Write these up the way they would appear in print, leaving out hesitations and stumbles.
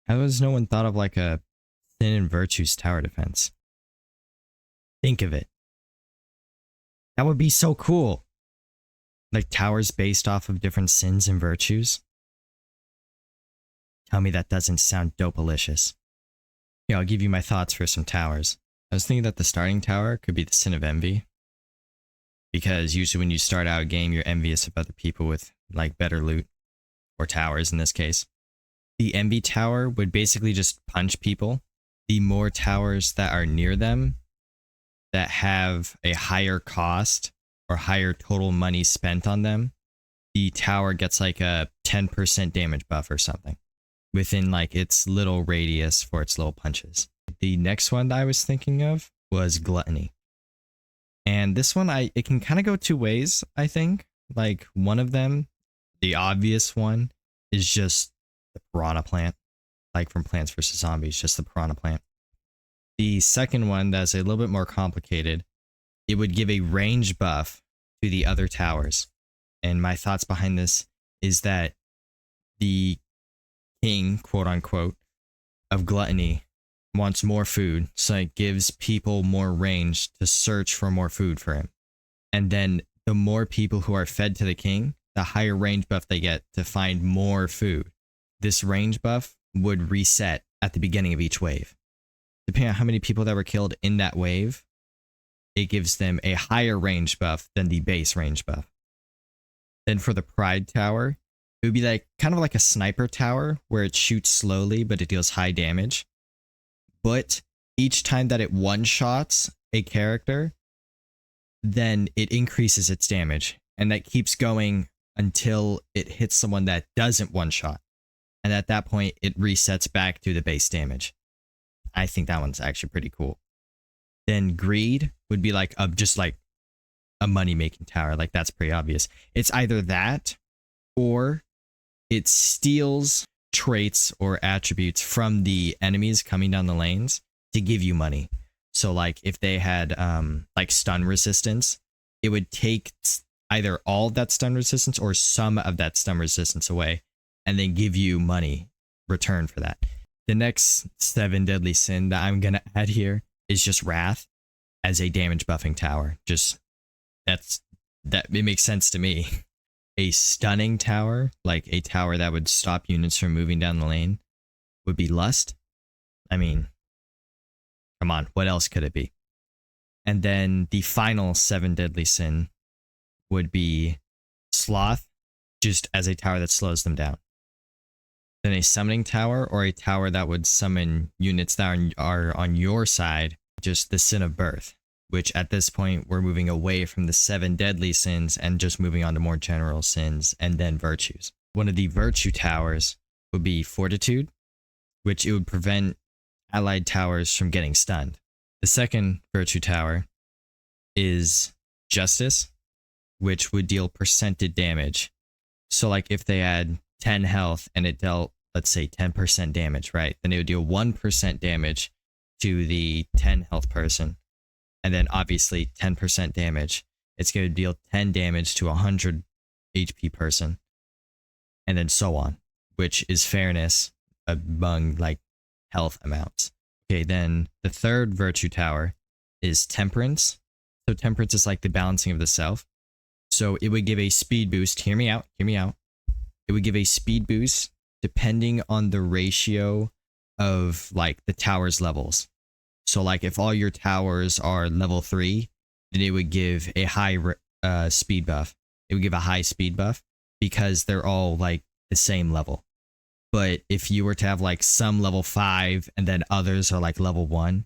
How has no one thought of like a sin and virtues tower defense? Think of it. That would be so cool. Like towers based off of different sins and virtues. Tell me that doesn't sound dope-alicious. Yeah, I'll give you my thoughts for some towers. I was thinking that the starting tower could be the sin of envy. Because usually when you start out a game, you're envious of other people with like better loot. Or towers in this case. The envy tower would basically just punch people. The more towers that are near them that have a higher cost or higher total money spent on them, the tower gets like a 10% damage buff or something within like its little radius for its little punches. The next one that I was thinking of was gluttony. And this one, it can kind of go two ways, I think. Like one of them, the obvious one, is just the piranha plant. Like from Plants vs. Zombies, just the piranha plant. The second one that's a little bit more complicated, it would give a range buff to the other towers. And my thoughts behind this is that the king, quote unquote, of gluttony wants more food, so it gives people more range to search for more food for him. And then the more people who are fed to the king, the higher range buff they get to find more food. This range buff would reset at the beginning of each wave. Depending on how many people that were killed in that wave, it gives them a higher range buff than the base range buff. Then for the Pride Tower, it would be like kind of like a sniper tower where it shoots slowly but it deals high damage. But each time that it one-shots a character, then it increases its damage. And that keeps going until it hits someone that doesn't one-shot. And at that point, it resets back to the base damage. I think that one's actually pretty cool. Then Greed would be like just like a money-making tower. Like that's pretty obvious. It's either that or it steals traits or attributes from the enemies coming down the lanes to give you money. So like if they had like stun resistance, it would take either all of that stun resistance or some of that stun resistance away and then give you money return for that. The next 7 deadly sin that I'm going to add here is just Wrath as a damage buffing tower. Just that it makes sense to me. A stunning tower, like a tower that would stop units from moving down the lane, would be Lust. I mean, come on, what else could it be? And then the final 7 deadly sin would be Sloth, just as a tower that slows them down. Then a summoning tower, or a tower that would summon units that are on your side, just the Sin of Birth, which at this point we're moving away from the 7 deadly sins and just moving on to more general sins and then virtues. One of the virtue towers would be Fortitude, which it would prevent allied towers from getting stunned. The second virtue tower is Justice, which would deal percented damage. So like if they had 10 health and it dealt, let's say 10% damage, right? Then it would deal 1% damage to the 10 health person. And then obviously 10% damage. It's going to deal 10 damage to 100 HP person. And then so on, which is fairness among like health amounts. Okay, then the third virtue tower is Temperance. So Temperance is like the balancing of the self. So it would give a speed boost. Hear me out. It would give a speed boost depending on the ratio of like the tower's levels. So like if all your towers are level 3, then it would give a high speed buff. It would give a high speed buff because they're all like the same level. But if you were to have like some level 5 and then others are like level 1,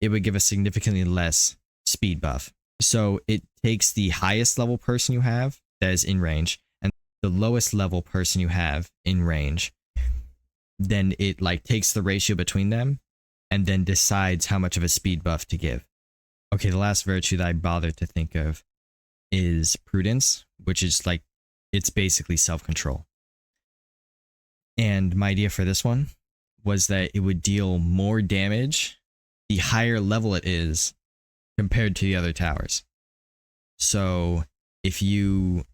it would give a significantly less speed buff. So it takes the highest level person you have that is in range and the lowest level person you have in range. Then it like takes the ratio between them and then decides how much of a speed buff to give. Okay, the last virtue that I bothered to think of is Prudence, which is like, it's basically self-control. And my idea for this one was that it would deal more damage the higher level it is compared to the other towers. So if you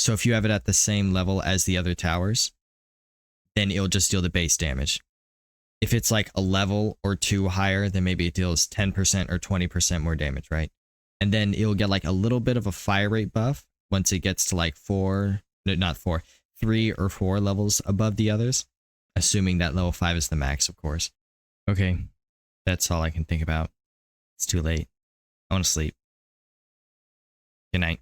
have it at the same level as the other towers, then it'll just deal the base damage. if it's like a level or two higher, then maybe it deals 10% or 20% more damage, right? And then it'll get like a little bit of a fire rate buff once it gets to like 3 or 4 levels above the others, assuming that level 5 is the max, of course. Okay, that's all I can think about. It's too late. I want to sleep. Good night.